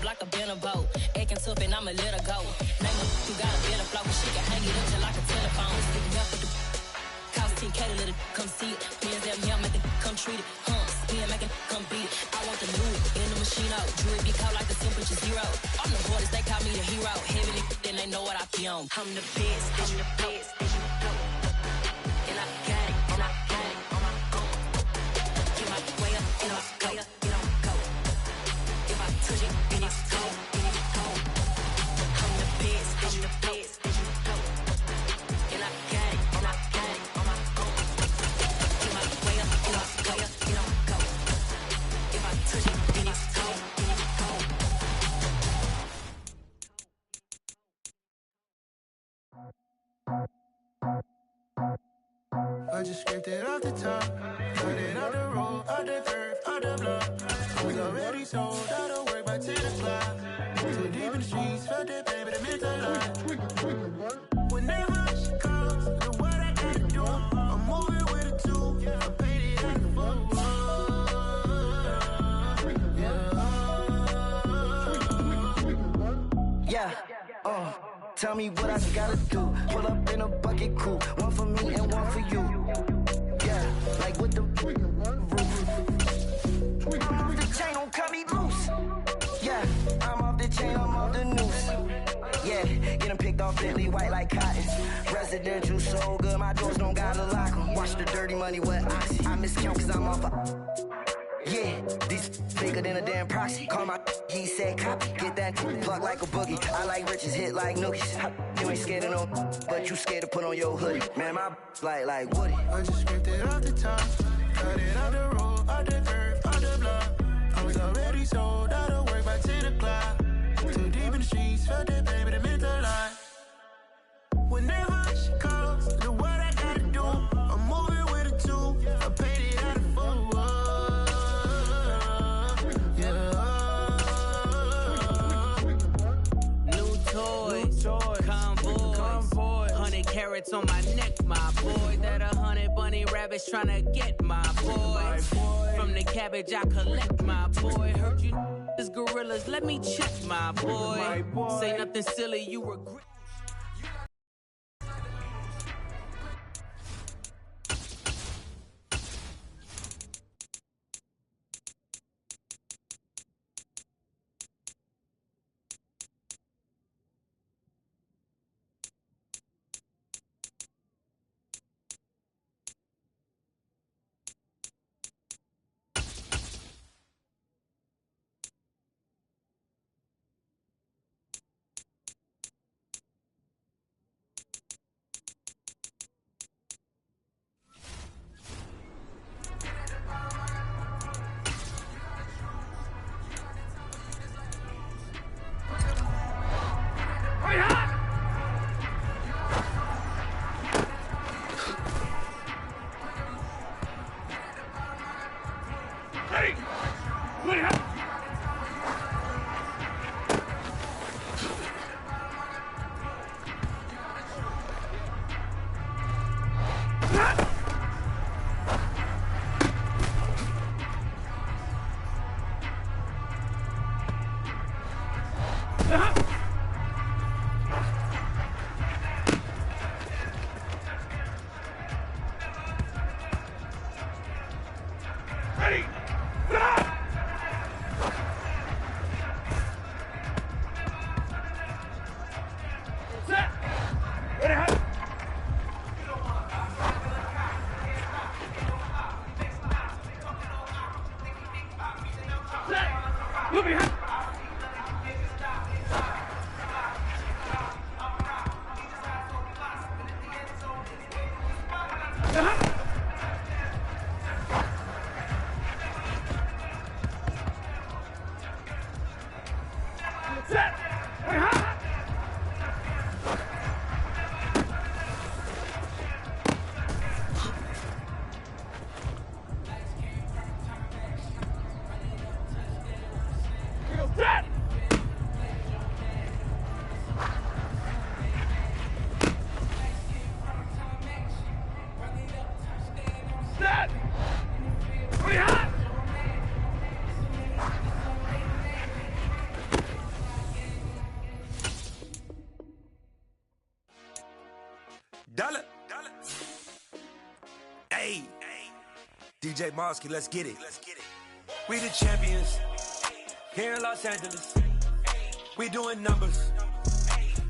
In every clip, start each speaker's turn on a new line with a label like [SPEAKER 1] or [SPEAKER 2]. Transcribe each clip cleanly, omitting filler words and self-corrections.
[SPEAKER 1] up like a banner boat. Acting tough and I'ma let her go. Name her, you got a better flow. She can hang it up just like a telephone. Sticking up with the cost 10K to let it come see it. Pins them here, make it come treat it. Spin, make it come beat it. I want the new in the machine out. Jewelry be caught like the temperature zero. I'm the hardest, they call me the hero. Heavy, then they know what I be on. I'm the best, I'm the best. And I got it, and I got it on my own. Get my way up, and I go, it don't go. If I touch it, then it's cold, then it's cold. I'm the best, I'm the best. And I got it, and I got it on my own. Get my way up, and I go, it don't go. If I touch it, then it's cold, then it's cold.
[SPEAKER 2] I just scraped it off the top, cut it off the road, off the curve, off the block. I was already sold, out of work by 10 o'clock. Too deep in the streets, felt that pain, but it meant a lot. Whenever she calls, know what I gotta do. I'm moving with a two, I paid it at the fuck. Yeah, tell me what I gotta do. Pull up in a bucket coupe, one for me and one for you. Yeah, like with the roof. I'm off the chain, don't cut me loose. Yeah, I'm off the chain, I'm off the noose. Yeah, getting picked off Bentley, white like cotton. Residential so good, my doors don't gotta lock 'em. Watch the dirty money with oxy. I miscount cause I'm off yeah, these bigger than a damn proxy. Call my he said copy. Get that plug like a boogie. I like riches, hit like nookies. You ain't scared of no, but you scared to put on your hoodie. Man, my like Woody. I just scraped it off the top, cut it off the road, off the curve, off the block. I was already sold, out of work by 10 o'clock. Too deep in the streets, felt that pain, but it meant a lot. Whenever she calls, know what I gotta do. I'm moving with a two, I paid it out of full.
[SPEAKER 3] Convoy, 100 carats on my neck, my boy. That 100 bunny rabbits tryna get my boy. From the cabbage I collect, my boy. Heard you is gorillas, let me check, my boy. Say nothing silly, you regret.
[SPEAKER 4] Dollar. Hey, DJ Mosky, let's get it. We the champions here in Los Angeles. We doing numbers.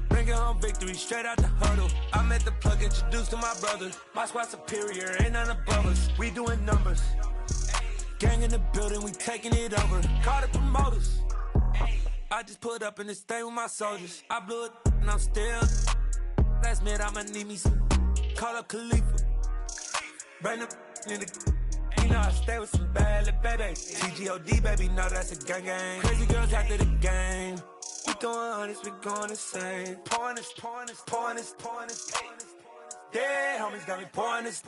[SPEAKER 4] Bringing home victory straight out the huddle. I met the plug, introduced to my brothers. My squad superior, ain't none above us. We doing numbers. Gang in the building, we taking it over. Call the promoters. I just put up in this thing with my soldiers. I blew it and I'm still. Last minute I'ma need me some. Call up Khalifa. Bring the in the. You know I stay with some bad little baby. TGOD baby, know that's a gang. Crazy girls after the game. We throwing hundreds, we going insane. Pouring this. Yeah, homies got me pouring this.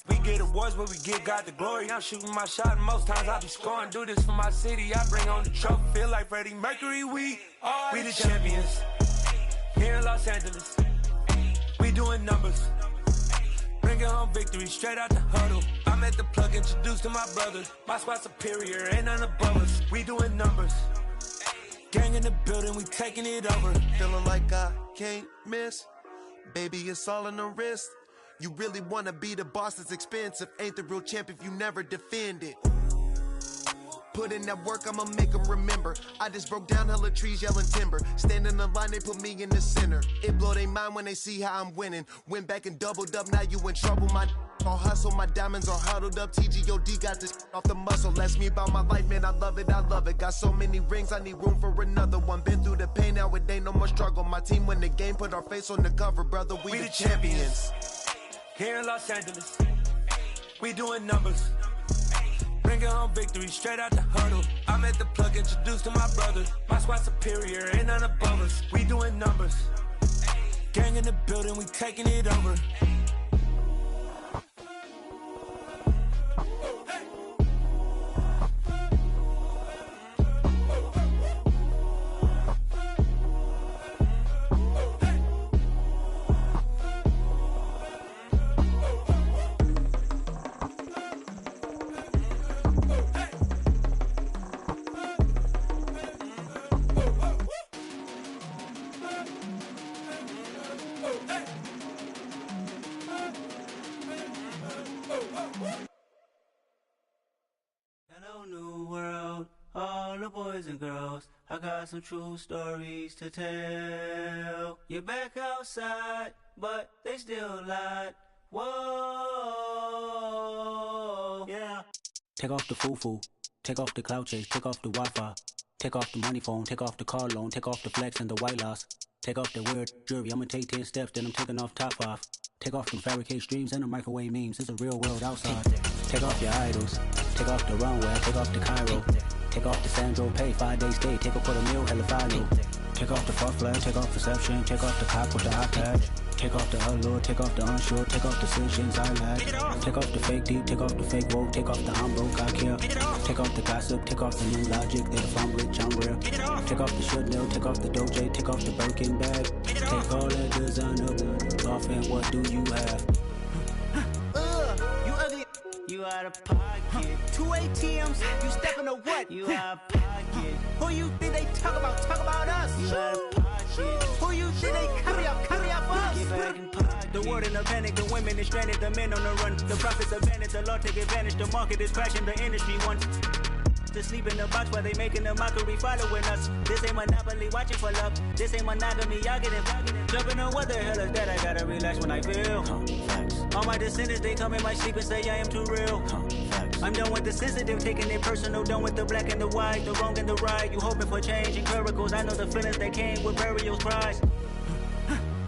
[SPEAKER 4] We get awards, but we give God the glory. I'm shooting my shot, and most times I be scoring. Do this for my city, I bring on the trophy. Feel like Freddie Mercury, we the champions here in Los Angeles. We doing numbers. Bringing home victory straight out the huddle. I met the plug, introduced to my brothers. My squad superior, ain't none above us. We doing numbers. Gang in the building, we taking it over.
[SPEAKER 5] Feeling like I can't miss. Baby, it's all in the wrist. You really wanna be the boss, it's expensive. Ain't the real champ if you never defend it. Put in that work, I'ma make them remember. I just broke down hella trees, yelling timber. Stand in the line, they put me in the center. It blow their mind when they see how I'm winning. Went back and doubled up, now you in trouble. My all hustle, my diamonds are huddled up. TGOD got this off the muscle. Ask me about my life, man, I love it. Got so many rings, I need room for another one. Been through the pain, now it ain't no more struggle. My team win the game, put our face on the cover, brother. We the champions.
[SPEAKER 4] Here in Los Angeles, we doing numbers. Bringing home victory straight out the huddle. I met the plug, introduced to my brothers. My squad superior, ain't none above us. We doing numbers. Gang in the building, we taking it over.
[SPEAKER 6] Hello, new world, all the boys and girls. I got some true stories to tell. You're back outside, but they still lied. Whoa, yeah.
[SPEAKER 7] Take off the foo-foo, take off the cloud chase, take off the Wi-Fi, take off the money phone, take off the car loan, take off the flex and the white loss, take off the weird jewelry. I'ma take 10 steps, then I'm taking off top 5. Take off them fabricated streams and the microwave memes. It's a real world outside. Take off your idols. Take off the runway. Take off the Cairo. Take off the Sandro Pay. 5 days stay. Take a quarter meal. Hella final. Take off the far flag. Take off perception. Take off the cop with the hot patch. Take off the allure. Take off the unsure. Take off the decisions I lack. Take off the fake deep. Take off the fake woke. Take off the I'm broke. I care. Take off the gossip. Take off the new logic. That if I'm rich, I'm real. Take off the should know. Take off the Doja. Take off the Birkin bag. Take all that designer off and what do you have?
[SPEAKER 6] You ugly. You out of pocket. 2 ATMs. You stepping to what? You out of pocket. Who you think they talk about? Talk about us. You out of pocket. Who you think they carry up us? Get back in pocket. The world in a panic. The women is stranded. The men on the run. The profits advantage. The law take advantage. The market is crashing. The industry wants to sleep in the box while they making a mockery following us. This ain't monopoly watching for love. This ain't monogamy, y'all get it. Jumping on what the hell is that? I gotta relax when I feel. All my descendants, they come in my sleep and say I am too real. I'm done with the sensitive, taking it personal. Done with the black and the white, the wrong and the right. You hoping for change and miracles. I know the feelings that came with burial cries.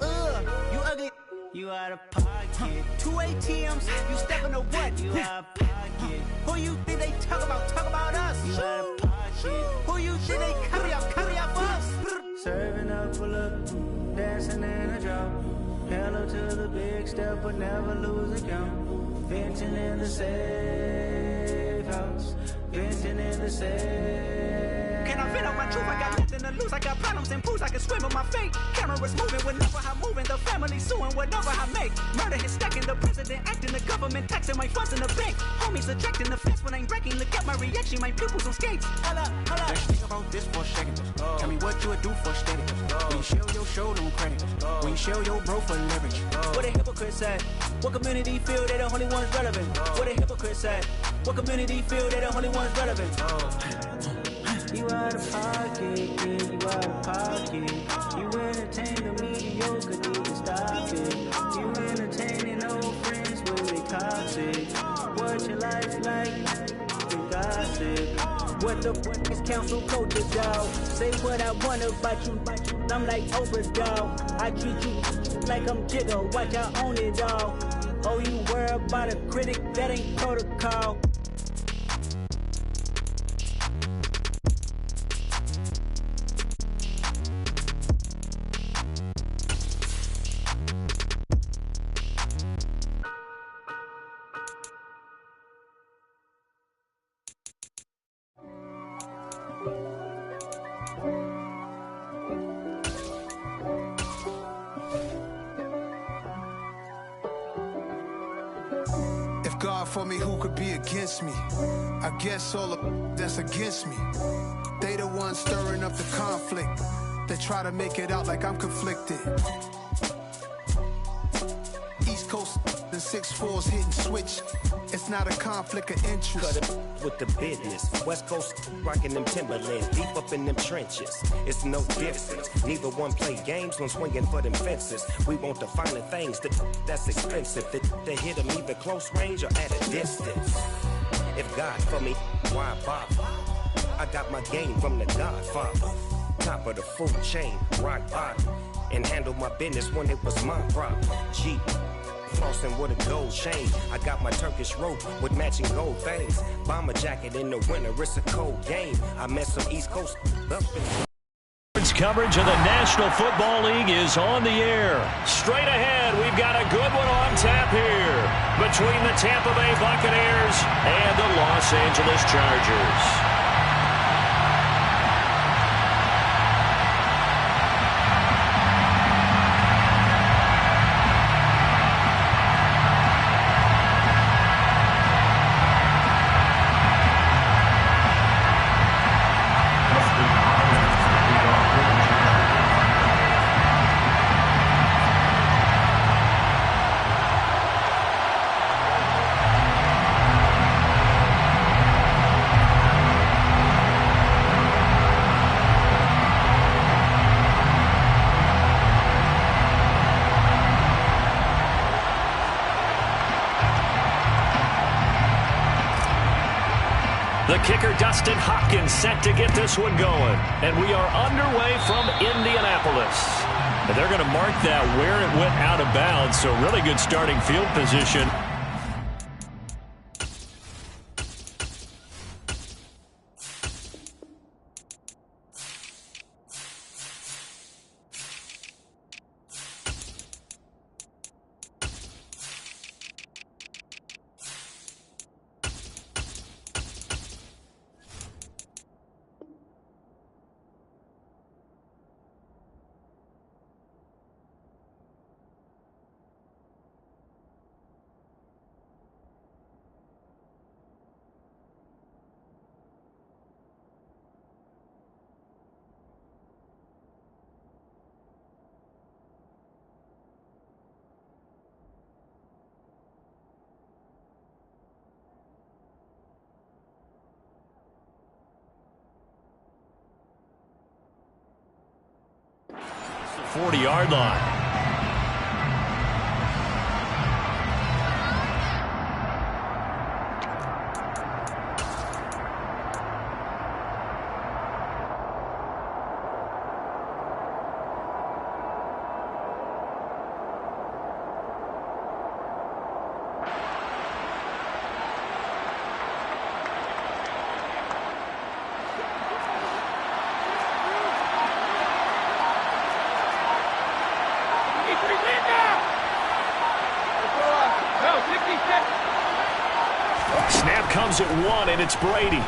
[SPEAKER 6] You ugly. You out of pocket. 2 ATMs. You stepping to what? You out of pocket. Who you think they talk about? Talk about us. You out of pocket. Who you think they carry up us? Serving up for love, dancing in a drop. Hello to the big step, but never lose a count. Venting in the safe house. Venting in the safe. Can I vent out my truth? I got nothing to lose. I got problems and pools. I can swim with my fate. Cameras moving whenever I'm moving. The family suing whatever I make. Murder is stacking. The president acting. The government taxing my funds in the bank. Homies ejecting the fence when I'm breaking. Look at my reaction. My pupils on skates. Hold up.
[SPEAKER 8] Let's think about this for a second. Tell me what
[SPEAKER 6] what you would do for steady. When you show your show on credit. When you show your bro for leverage. What a hypocrite said. What community feel they the only ones relevant? What a hypocrite said. What community feel they the only ones relevant? You out of pocket, yeah, you out of pocket. You entertain the mediocre, need to stop it. You entertaining old friends when they toxic. What your life like? You gossip. What the fuck is council culture, dog? Say what I want about you. I'm like Oprah, dog. I treat you like I'm Jigga. Watch I own it, dog. Oh, you worry about a critic? That ain't protocol.
[SPEAKER 8] God for me, who could be against me? I guess all of that's against me. They the ones stirring up the conflict. They try to make it out like I'm conflicted. East Coast and 6'4's hitting switch. It's not a conflict of interest.
[SPEAKER 9] Cut it with the business. West Coast rocking them Timberlands, deep up in them trenches. It's no difference. Neither one play games when swinging for them fences. We want the finer things that's expensive. That hit them either close range or at a distance. If God for me, why bother? I got my game from the Godfather. Top of the food chain, rock bottom. And handle my business when it was my problem. Jeep. Flossing with a gold chain. I got my Turkish rope with matching gold things. Bomber jacket in the winter, it's a cold game. I met some East Coast up.
[SPEAKER 10] Coverage of the National Football League is on the air. Straight ahead, we've got a good one on tap here between the Tampa Bay Buccaneers and the Los Angeles Chargers. The kicker, Dustin Hopkins, set to get this one going. And we are underway from Indianapolis. And they're going to mark that where it went out of bounds, so really good starting field position. The 40-yard line. Snap comes at one, and it's Brady.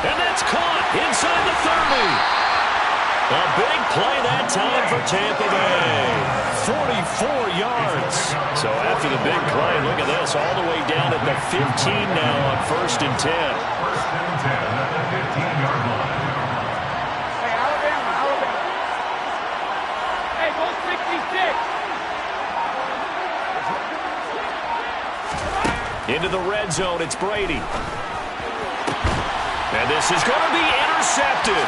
[SPEAKER 10] And that's caught inside the 30. A big play that time for Tampa Bay. 44 yards. So after the big play, look at this, all the way down at the 15 now on 1st and 10.
[SPEAKER 11] 1st and 10 at the 15-yard line.
[SPEAKER 10] into the red zone. It's Brady. And this is going to be intercepted.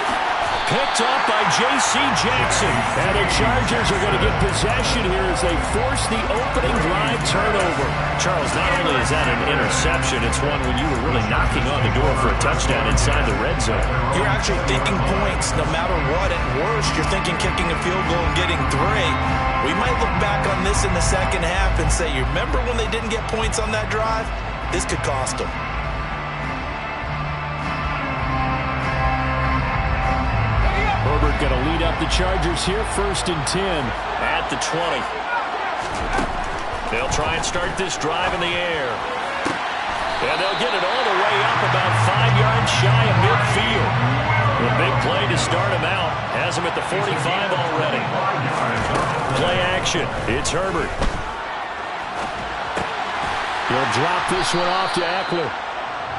[SPEAKER 10] Picked up by J.C. Jackson. And the Chargers are going to get possession here as they force the opening drive turnover. Charles, not only is that an interception, it's one when you were really knocking on the door for a touchdown inside the red zone.
[SPEAKER 11] You're actually thinking points no matter what. At worst, you're thinking kicking a field goal and getting 3. We might look back on this in the second half and say, you remember when they didn't get points on that drive? This could cost them.
[SPEAKER 10] Herbert going to lead up the Chargers here, 1st and 10 at the 20. They'll try and start this drive in the air. And they'll get it all the way up about 5 yards shy of midfield. A big play to start him out. Has him at the 45 already. Play action. It's Herbert. He'll drop this one off to Eckler.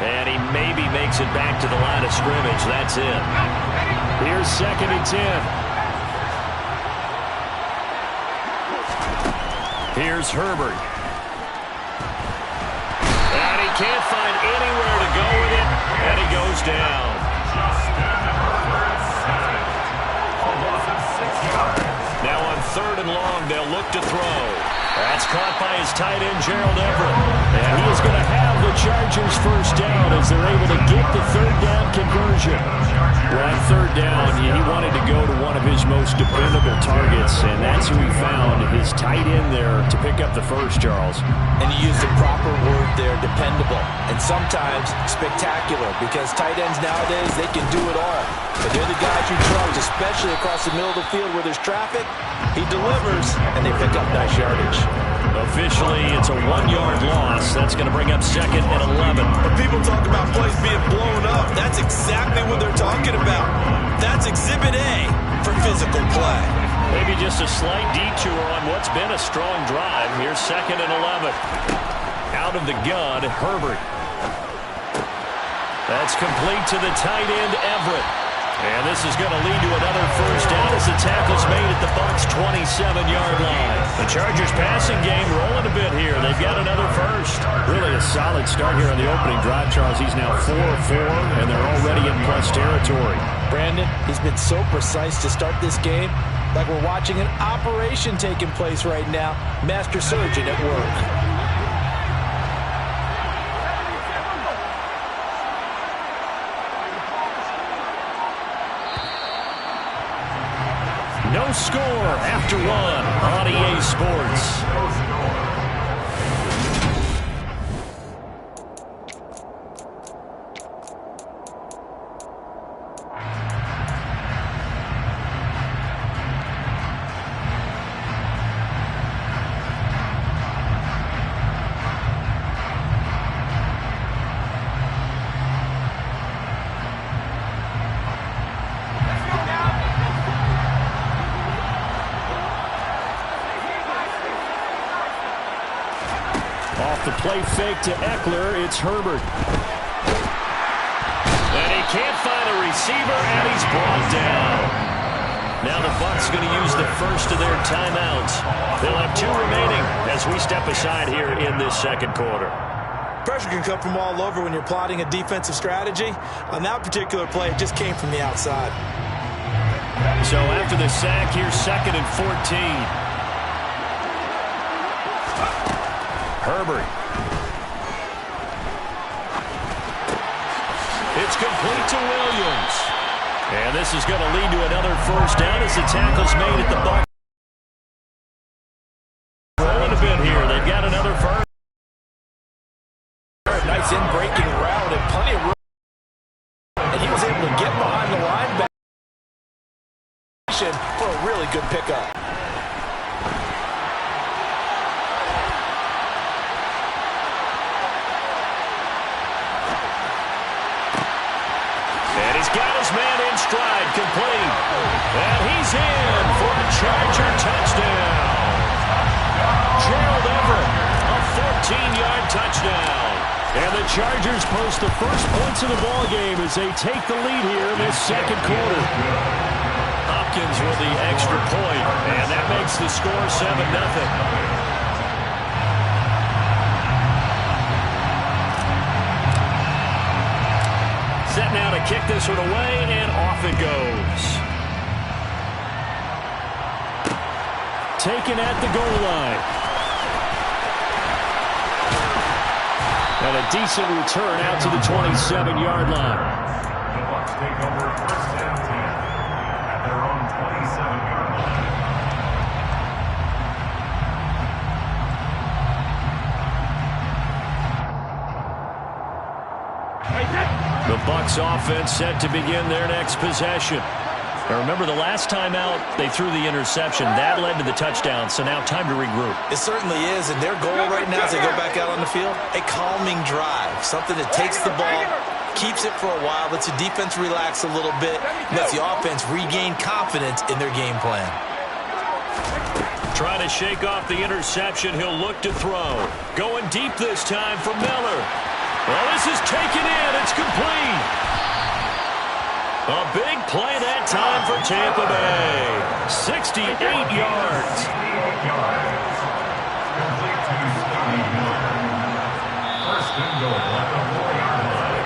[SPEAKER 10] And he maybe makes it back to the line of scrimmage. That's it. Here's 2nd and 10. Here's Herbert. And he can't find anywhere to go with it. And he goes down. Now on 3rd and long, they'll look to throw. That's caught by his tight end, Gerald Everett. And he is going to have the Chargers first down as they're able to get the 3rd down conversion. Well, on 3rd down, he wanted to go to one of his most dependable targets, and that's who he found, his tight end there, to pick up the first, Charles.
[SPEAKER 11] And you use the proper word there, dependable, and sometimes spectacular, because tight ends nowadays, they can do it all. But they're the guys you trust, especially across the middle of the field where there's traffic. He delivers, and they pick up nice yardage.
[SPEAKER 10] Officially, it's a 1-yard loss. That's going to bring up 2nd and 11.
[SPEAKER 11] When people talk about plays being blown up, that's exactly what they're talking about. That's Exhibit A for physical play.
[SPEAKER 10] Maybe just a slight detour on what's been a strong drive. Here's 2nd and 11. Out of the gun, Herbert. That's complete to the tight end, Everett. And this is going to lead to another first down as the tackle's made at the Bucs' 27-yard line. The Chargers passing game rolling a bit here. They've got another first. Really a solid start here on the opening drive, Charles. He's now 4-4, and they're already in plus territory.
[SPEAKER 11] Brandon, he's been so precise to start this game, like we're watching an operation taking place right now. Master surgeon at work.
[SPEAKER 10] No score after 1 on EA Sports. The play fake to Eckler. It's Herbert. And he can't find a receiver, and he's brought down. Now the Bucs going to use the first of their timeouts. They'll have 2 remaining as we step aside here in this 2nd quarter.
[SPEAKER 11] Pressure can come from all over when you're plotting a defensive strategy. On that particular play, it just came from the outside.
[SPEAKER 10] So after the sack, here's 2nd and 14. Herbert. It's complete to Williams. And this is going to lead to another first down as the tackle's made at the Bucs. Rolling a bit here. They've got another first.
[SPEAKER 11] Nice in-breaking route and plenty of room. And he was able to get behind the linebacker for a really good pickup.
[SPEAKER 10] Got his man in stride, complete. And he's in for a Charger touchdown. Gerald Everett, a 14-yard touchdown. And the Chargers post the first points of the ballgame as they take the lead here in this 2nd quarter. Hopkins with the extra point, and that makes the score 7-0. Set now to kick this one away, and off it goes. Taken at the goal line. And a decent return out to the 27-yard line.
[SPEAKER 12] The Bucs take over first and 10 at their own 27-yard line.
[SPEAKER 10] The Bucs offense set to begin their next possession. Now remember, the last time out, they threw the interception. That led to the touchdown, so now time to regroup.
[SPEAKER 11] It certainly is, and their goal right now as they go back out on the field, a calming drive, something that takes the ball, keeps it for a while, lets the defense relax a little bit, lets the offense regain confidence in their game plan.
[SPEAKER 10] Trying to shake off the interception, he'll look to throw. Going deep this time for Miller. Well, this is taken in. It's complete. A big play that time for Tampa Bay. 68 yards.
[SPEAKER 12] Complete to Scotty Miller. First and goal at the 4-yard line.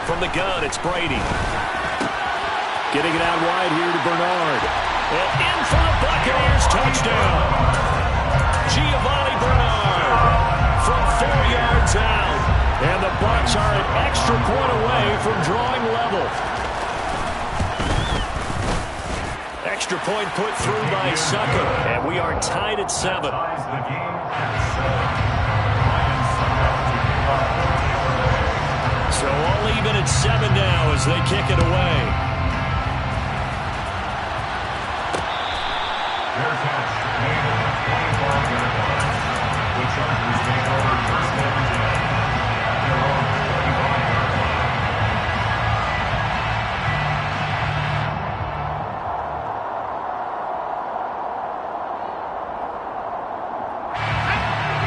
[SPEAKER 10] From the gun, it's Brady. Getting it out wide here to Bernard. And in for the Buccaneers touchdown. Giovanni Bernard from 4 yards out. And the Bucs are an extra point away from drawing level. Extra point put through by Sucker. And we are tied at 7. So all even at 7 now as they kick it away.
[SPEAKER 12] Their catch made at the 24-yard line. The Chargers take over first and 10 at their own 25-yard line.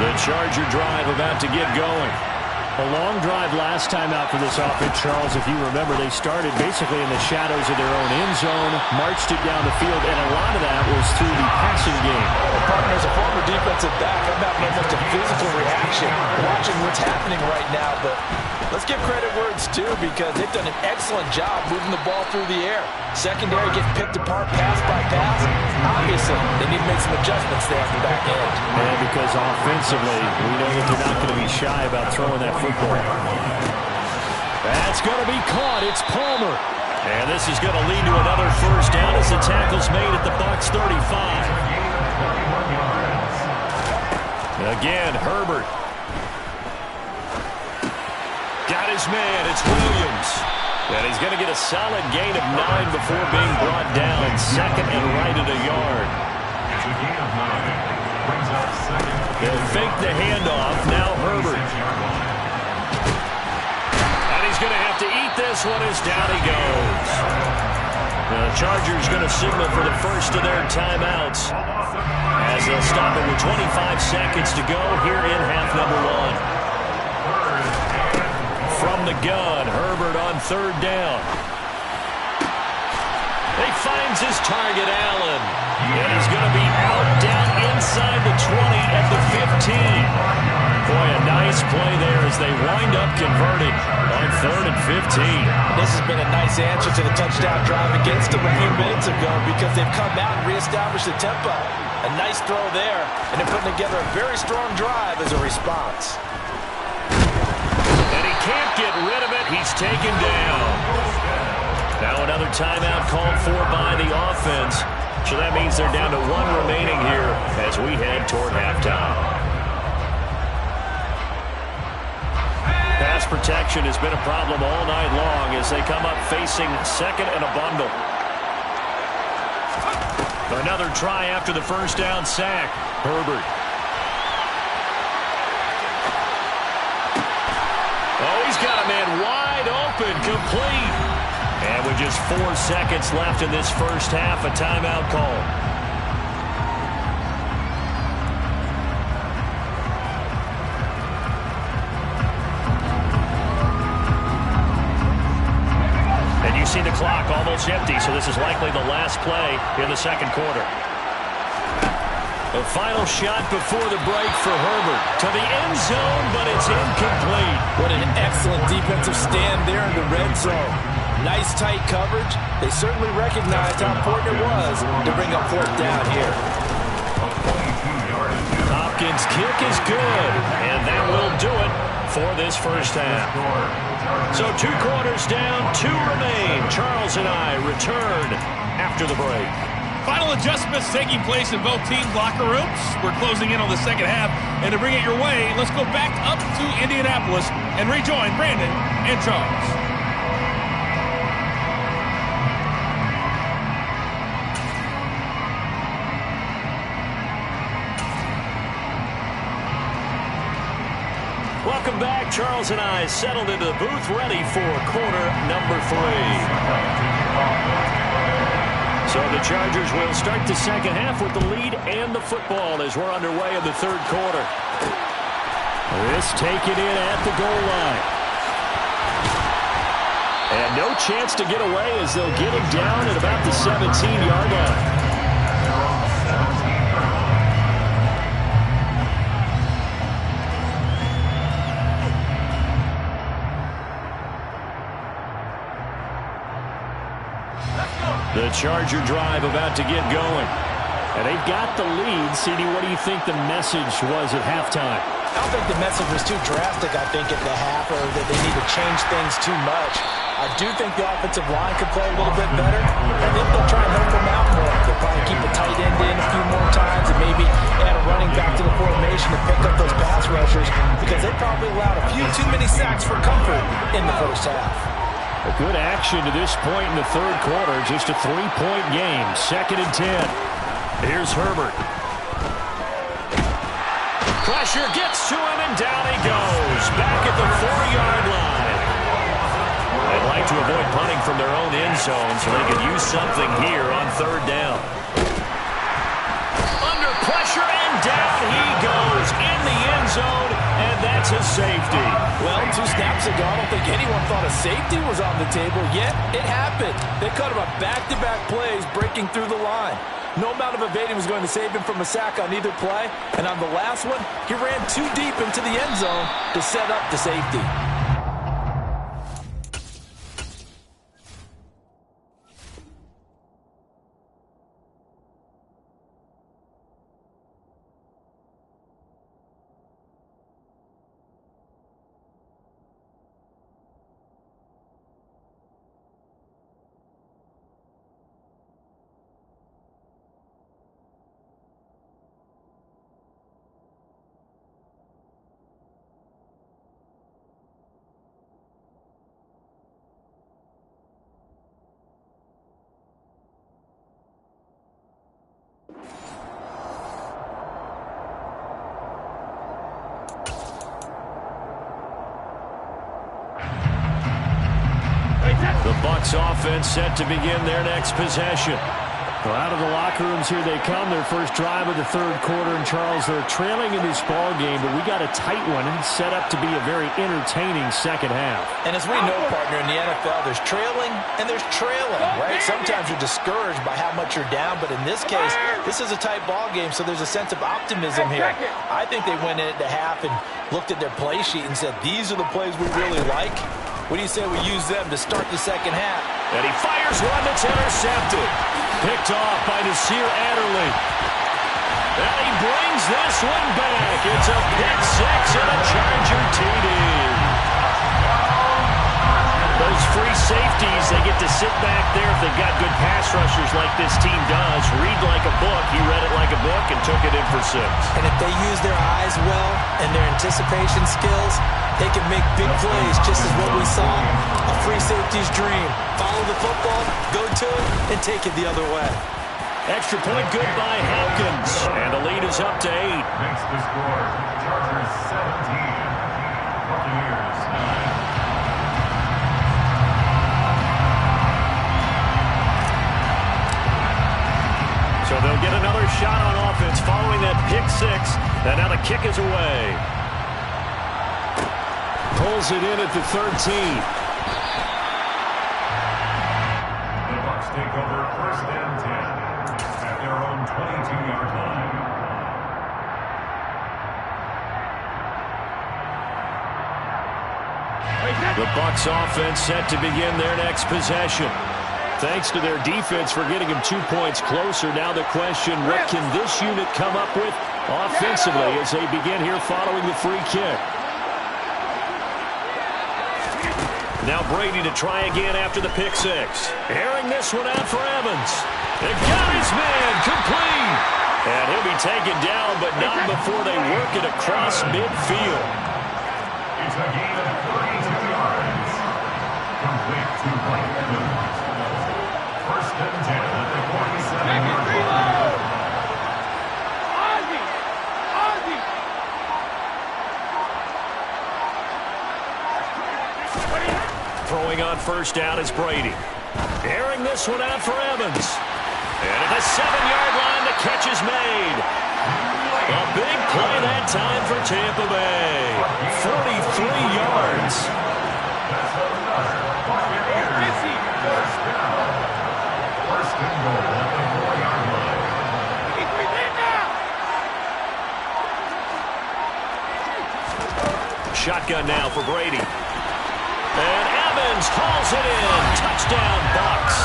[SPEAKER 10] The Charger drive about to get going. A long drive last time out for this offense, Charles. If you remember, they started basically in the shadows of their own end zone, marched it down the field, and a lot of that was through the passing game.
[SPEAKER 11] Partner, as a former defensive back, I'm having almost a physical reaction watching what's happening right now, but let's give credit where it's due because they've done an excellent job moving the ball through the air. Secondary getting picked apart pass by pass. Obviously, they need to make some adjustments there at the back end.
[SPEAKER 10] And because offensively, we know that they're not going to be shy about throwing that football. That's going to be caught. It's Palmer. And this is going to lead to another first down as the tackle's made at the Bucs 35. Again, Herbert. Got his man. It's Williams. And he's going to get a solid gain of 9 before being brought down. Second and right at a yard.
[SPEAKER 12] It's a gain of 9. Brings up second.
[SPEAKER 10] They'll fake the handoff. Now Herbert. And he's going to have to eat this one as down he goes. The Chargers going to signal for the first of their timeouts as they'll stop it with 25 seconds to go here in half number 1. From the gun, Herbert on third down. He finds his target, Allen. And he's going to be out down inside the 20 at the 15. Boy, a nice play there as they wind up converting on 3rd and 15.
[SPEAKER 11] This has been a nice answer to the touchdown drive against them a few minutes ago because they've come out and reestablished the tempo. A nice throw there, and they're putting together a very strong drive as a response.
[SPEAKER 10] And he can't get rid of it. He's taken down. Now another timeout called for by the offense. So that means they're down to 1 remaining here as we head toward halftime. Pass protection has been a problem all night long as they come up facing second and a bundle. Another try after the first down sack. Herbert. incomplete. And with just 4 seconds left in this first half, a timeout call. And you see the clock almost empty, so this is likely the last play in the second quarter. The final shot before the break for Herbert. To the end zone, but it's incomplete.
[SPEAKER 11] What an excellent defensive stand there in the red zone. Nice tight coverage. They certainly recognized how important it was to bring up fourth down here.
[SPEAKER 10] Hopkins' kick is good, and that will do it for this first half. So 2 quarters down, 2 remain. Charles and I return after the break.
[SPEAKER 13] Final adjustments taking place in both teams' locker rooms. We're closing in on the second half. And to bring it your way, let's go back up to Indianapolis and rejoin Brandon and Charles.
[SPEAKER 10] Welcome back. Charles and I settled into the booth, ready for quarter number 3. So the Chargers will start the second half with the lead and the football as we're underway in the third quarter. This taken in at the goal line. And no chance to get away as they'll get him down at about the 17-yard line. The Charger drive about to get going. And they've got the lead. CD, what do you think the message was at halftime?
[SPEAKER 11] I don't think the message was too drastic, I think, at the half, or that they need to change things too much. I do think the offensive line could play a little bit better. I think they'll try and help them out more. They'll probably keep the tight end in a few more times and maybe add a running back to the formation to pick up those pass rushers because they probably allowed a few too many sacks for comfort in the first half.
[SPEAKER 10] A good action to this point in the third quarter. Just a 3-point game. 2nd and 10. Here's Herbert. Pressure gets to him, and down he goes. Back at the 4-yard line. They'd like to avoid punting from their own end zone so they could use something here on 3rd down. Under pressure, and down he goes in the end zone, and that's a safety.
[SPEAKER 11] Well, 2 snaps ago, I don't think anyone thought a safety was on the table, yet it happened. They cut him up back-to-back plays, breaking through the line. No amount of evading was going to save him from a sack on either play, and on the last one, he ran too deep into the end zone to set up the safety.
[SPEAKER 10] The Bucs offense set to begin their next possession. Well, out of the locker rooms here they come. Their first drive of the third quarter. And Charles, they're trailing in this ball game, but we got a tight one set up to be a very entertaining second half.
[SPEAKER 11] And as we know, partner, in the NFL, there's trailing and there's trailing, right? Sometimes you're discouraged by how much you're down, but in this case, this is a tight ball game, so there's a sense of optimism here. I think they went in at the half and looked at their play sheet and said, these are the plays we really like. What do you say we use them to start the second half?
[SPEAKER 10] And he fires one that's intercepted. Picked off by Nasir Adderley. And he brings this one back. It's a pick six and a Charger TD. Those free safeties, they get to sit back there if they've got good pass rushers like this team does. Read like a book. He read it like a book and took it in for 6.
[SPEAKER 11] And if they use their eyes well and their anticipation skills, they can make big plays, just as what we saw. A free safety's dream. Follow the football, go to it, and take it the other way.
[SPEAKER 10] Extra point good by Hopkins. And the lead is up to 8.
[SPEAKER 12] Makes the score. Chargers 17. Buccaneers 9.
[SPEAKER 10] another shot on offense following that pick six. And now the kick is away. Pulls it in at the 13.
[SPEAKER 12] The Bucs take over 1st and 10 at their own 22-yard line.
[SPEAKER 10] The Bucs offense set to begin their next possession. Thanks to their defense for getting them 2 points closer. Now the question, what can this unit come up with offensively as they begin here following the free kick? Now Brady to try again after the pick six. Airing this one out for Evans. And got his man complete. And he'll be taken down, but not before they work it across midfield.
[SPEAKER 12] It's a gain of 32 yards. Complete to Mike Evans. 1st and 10 at the 47-yard line.
[SPEAKER 10] Throwing on 1st down is Brady. Airing this one out for Evans. And at the 7-yard line, the catch is made. A big play that time for Tampa Bay. 43 yards.
[SPEAKER 12] First and goal at the 4-yard line.
[SPEAKER 10] Shotgun now for Brady. And Evans hauls it in. Touchdown, Bucs.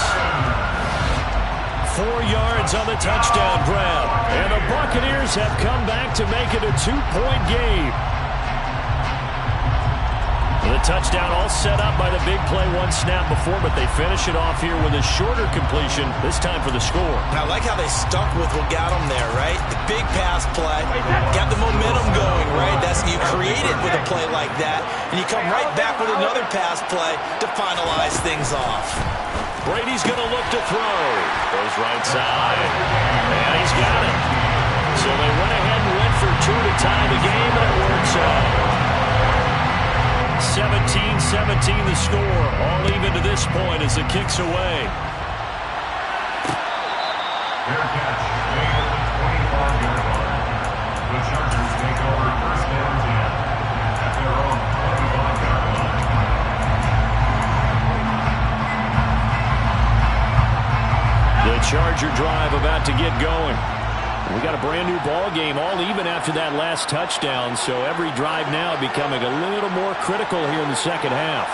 [SPEAKER 10] 4 yards on the touchdown grab. And the Buccaneers have come back to make it a 2-point game. The touchdown all set up by the big play one snap before, but they finish it off here with a shorter completion, this time for the score.
[SPEAKER 11] I like how they stuck with what got them there, right? The big pass play, got the momentum going, right? That's you create it with a play like that, and you come right back with another pass play to finalize things off.
[SPEAKER 10] Brady's going to look to throw. Goes right side, and he's got it. So they went ahead and went for 2 to tie the game, and it works out. 17-17 the score, all even to this point as the kick's away.
[SPEAKER 12] Fair catch, made at the 25-yard line. The Chargers take over 1st and 10 at their own 25-yard line.
[SPEAKER 10] The Charger drive about to get going. We got a brand new ball game, all even after that last touchdown, so every drive now becoming a little more critical here in the second half.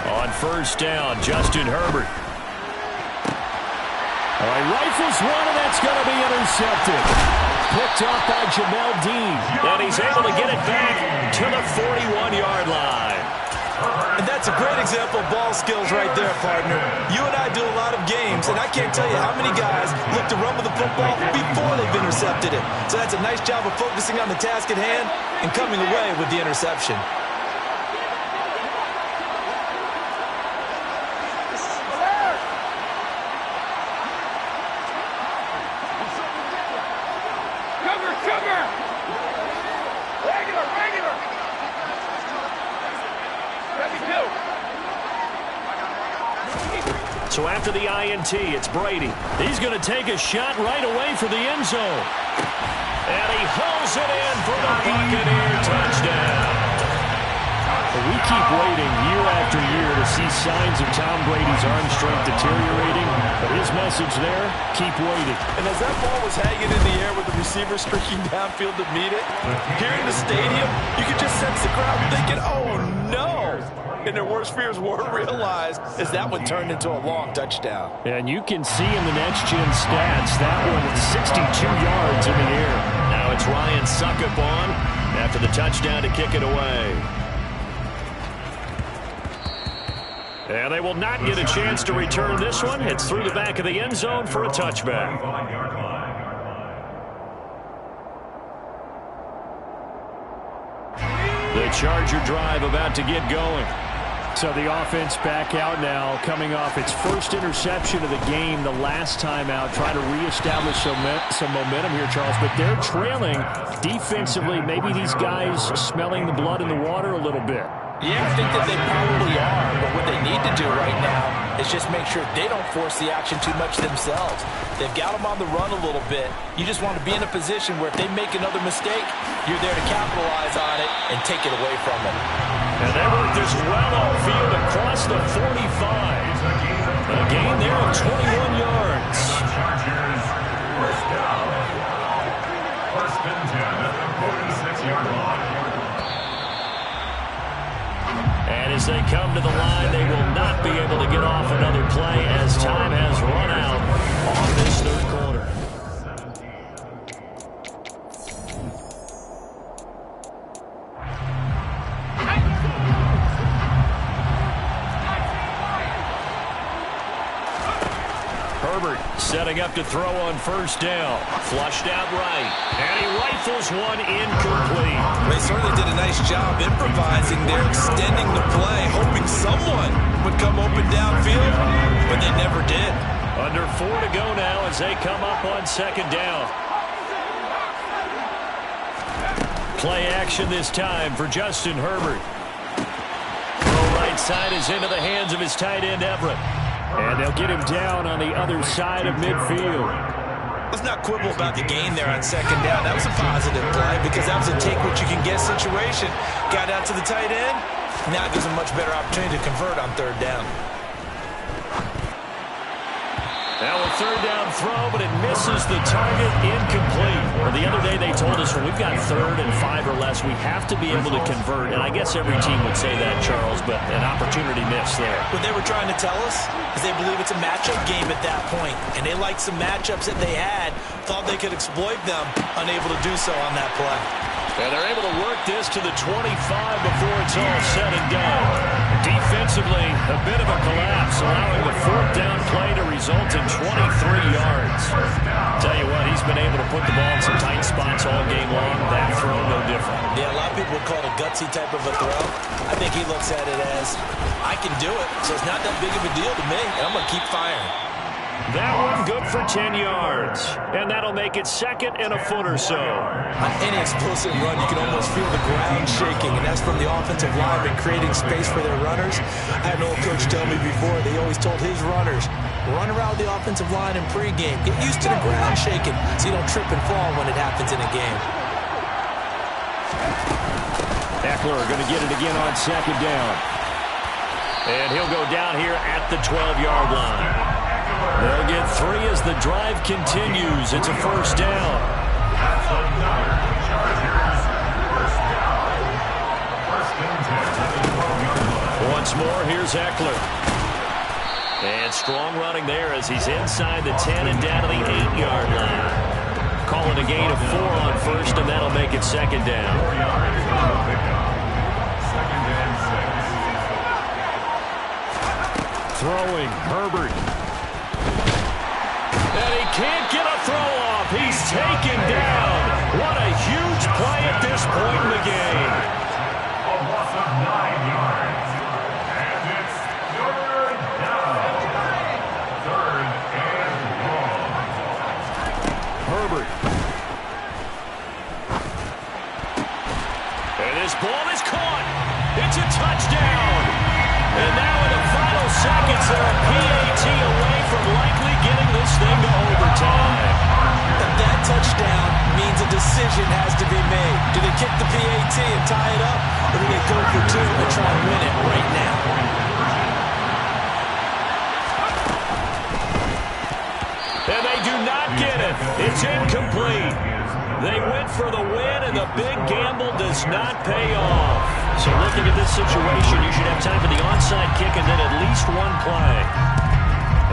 [SPEAKER 10] On 1st down, Justin Herbert. All right, rifles one, and that's going to be intercepted. Picked off by Jamel Dean, and he's able to get it back to the 41-yard line.
[SPEAKER 11] And that's a great example of ball skills right there, partner. You and I do a lot of games, and I can't tell you how many guys look to run with the football before they've intercepted it. So that's a nice job of focusing on the task at hand and coming away with the interception.
[SPEAKER 10] So after the INT, it's Brady. He's going to take a shot right away for the end zone. And he hauls it in for the Buccaneer touchdown. We keep waiting year after year to see signs of Tom Brady's arm strength deteriorating. But his message there, keep waiting.
[SPEAKER 11] And as that ball was hanging in the air with the receiver streaking downfield to meet it, here in the stadium, you could just sense the crowd thinking, oh, no. And their worst fears were realized as that one turned into a long touchdown.
[SPEAKER 10] And you can see in the next-gen stats, that one is 62 yards in the air. Now it's Ryan Suckup on after the touchdown to kick it away. And they will not get a chance to return this one. It's through the back of the end zone for a touchback. The Charger drive about to get going. So the offense back out now, coming off its first interception of the game the last time out, trying to reestablish some momentum here, Charles. But they're trailing defensively. Maybe these guys smelling the blood in the water a little bit.
[SPEAKER 11] Yeah, I think that they probably are, but what they need to do right now is just make sure they don't force the action too much themselves. They've got them on the run a little bit. You just want to be in a position where if they make another mistake, you're there to capitalize on it and take it away from them.
[SPEAKER 10] And they work this well upfield across the 45. A gain there of 21 yards.
[SPEAKER 12] Chargers, first down. First and 10 at the 46-yard line.
[SPEAKER 10] And as they come to the line, they will not be able to get off another play as time has run out on this third quarter. Herbert setting up to throw on first down. Flushed out right. And he rifles one incomplete.
[SPEAKER 11] They certainly did a nice job improvising there, extending the play, hoping someone would come open downfield, but they never did.
[SPEAKER 10] Under 4 to go now as they come up on second down. Play action this time for Justin Herbert. Throw right side is into the hands of his tight end Everett. And they'll get him down on the other side of midfield.
[SPEAKER 11] Let's not quibble about the gain there on second down. That was a positive play because that was a take-what-you-can-get situation. Got out to the tight end. Now it gives him a much better opportunity to convert on third down.
[SPEAKER 10] Now a third down throw, but it misses the target, incomplete. Well, the other day they told us when we've got 3rd and 5 or less, we have to be able to convert. And I guess every team would say that, Charles, but an opportunity missed there.
[SPEAKER 11] What they were trying to tell us is they believe it's a matchup game at that point. And they liked some matchups that they had, thought they could exploit them, unable to do so on that play.
[SPEAKER 10] And they're able to work this to the 25 before it's all said and done. Defensively, a bit of a collapse, allowing the 4th down play to result in 23 yards. Tell you what, he's been able to put the ball in some tight spots all game long. That throw, no different.
[SPEAKER 11] Yeah, a lot of people would call it a gutsy type of a throw. I think he looks at it as, I can do it, so it's not that big of a deal to me, and I'm going to keep firing.
[SPEAKER 10] That one good for 10 yards. And that'll make it 2nd and a foot or so.
[SPEAKER 11] On any explosive run, you can almost feel the ground shaking, and that's from the offensive linemen creating space for their runners. I had an old coach tell me before, they always told his runners, run around the offensive line in pregame. Get used to the ground shaking so you don't trip and fall when it happens in a game.
[SPEAKER 10] Eckler going to get it again on second down. And he'll go down here at the 12-yard line. They'll get 3 as the drive continues. It's a first down. Once more, here's Eckler. And strong running there as he's inside the 10 and down to the 8-yard line. Call it a gain of 4 on first, and that'll make it second down. Throwing, Herbert. And he can't get a throw off. He's taken down. What a huge play at this point in the game.
[SPEAKER 12] A loss of 9 yards. And it's 3rd down. 3rd and long.
[SPEAKER 10] Herbert. And his ball is caught. It's a touchdown. And now in the final seconds, they're a PAT away from likely getting this thing to overtime.
[SPEAKER 11] That touchdown means a decision has to be made. Do they kick the PAT and tie it up, or do they go for 2 and try and win it right now?
[SPEAKER 10] And they do not get it. It's incomplete. They went for the win, and the big gamble does not pay off. So looking at this situation, you should have time for the onside kick and then at least 1 play.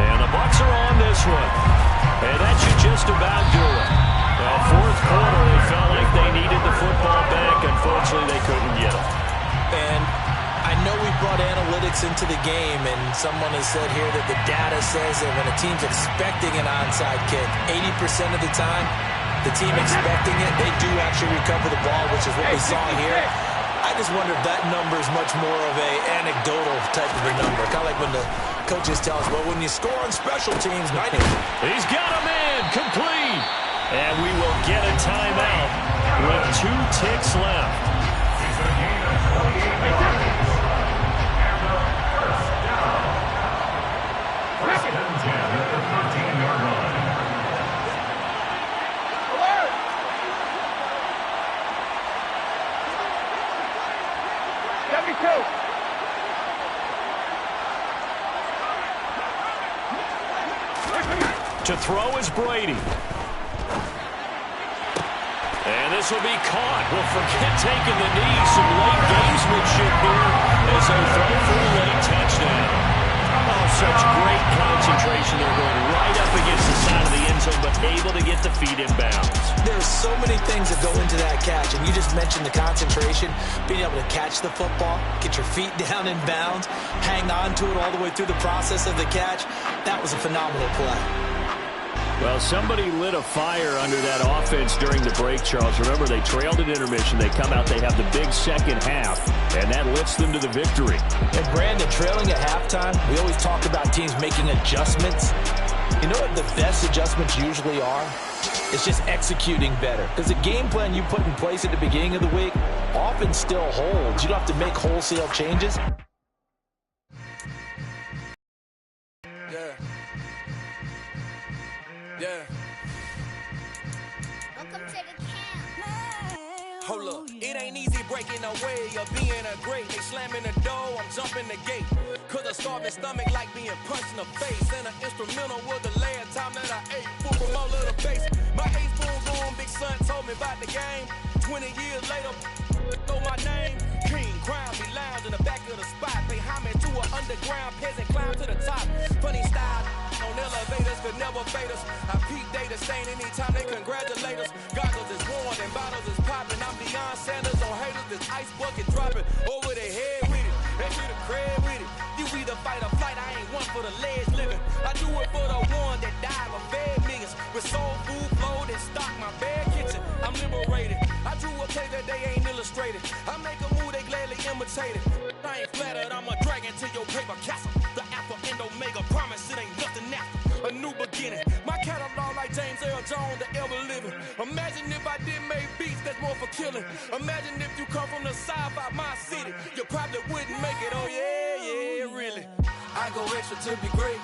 [SPEAKER 10] And the Bucs are on this one. And that should just about do it. Well, 4th quarter, they felt like they needed the football back. Unfortunately, they couldn't get it.
[SPEAKER 11] And I know we brought analytics into the game, and someone has said here that the data says that when a team's expecting an onside kick, 80% of the time, the team expecting it, they do actually recover the ball, which is what we saw here. I just wonder if that number is much more of a anecdotal type of a number. Kind of like when the coaches tell us, well, when you score on special teams, 90.
[SPEAKER 10] He's got a man, complete. And we will get a timeout with 2 ticks left.
[SPEAKER 12] It's a gain of 28 yards.
[SPEAKER 10] To throw is Brady. And this will be caught. Well, forget taking the knee. Some late gamesmanship here as they throw for a late touchdown. Oh, such great concentration. They're going right up against the side of the end zone, but able to get the feet in bounds.
[SPEAKER 11] There's so many things that go into that catch, and you just mentioned the concentration, being able to catch the football, get your feet down in bounds, hang on to it all the way through the process of the catch. That was a phenomenal play.
[SPEAKER 10] Well, somebody lit a fire under that offense during the break, Charles. Remember, they trailed at intermission. They come out, they have the big second half, and that lifts them to the victory.
[SPEAKER 11] And Brandon, trailing at halftime, we always talk about teams making adjustments. You know what the best adjustments usually are? It's just executing better. Because the game plan you put in place at the beginning of the week often still holds. You don't have to make wholesale changes.
[SPEAKER 14] Yeah. Welcome to the camp. Hold up, it ain't easy breaking away or being a great. They slamming the door, I'm jumping the gate. Cause a starving stomach like being punched in the face. And an instrumental was the last time that I ate food from all of the base. My 8 spoons on, big son told me about the game. 20 years later, know my name. King, crown me, lounge in the back of the spot. Pay homage to an underground peasant, climb to the top. Funny style. On elevators could never fade us. I peep data stain anytime they congratulate us. Goggles is worn and bottles is popping. I'm Deion Sanders on haters. This ice bucket dropping over their head with it. They do the crab with it. You either fight or flight. I ain't one for the ledge living. I do it for the one that died or fed millions. With soul food flowed and stock my bare kitchen. I'm liberated. I drew a page that they ain't illustrated. I make a move they gladly imitated. I ain't flattered. I'm a dragon to your paper castle. The Alpha and Omega promise it ain't nothing after. A new beginning. My catalog like James Earl Jones, the ever living. Imagine if I did make beats that's more for killing. Imagine if you come from the side by my city. You probably wouldn't make it. Oh yeah, really. I go extra to be great.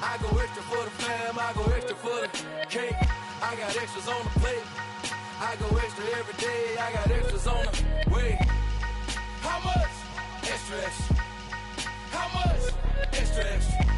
[SPEAKER 14] I go extra for the fam. I go extra for the cake. I got extras on the plate. I go extra every day. I got extras on the way. How much? Extra, extra. How much? Extra, extra.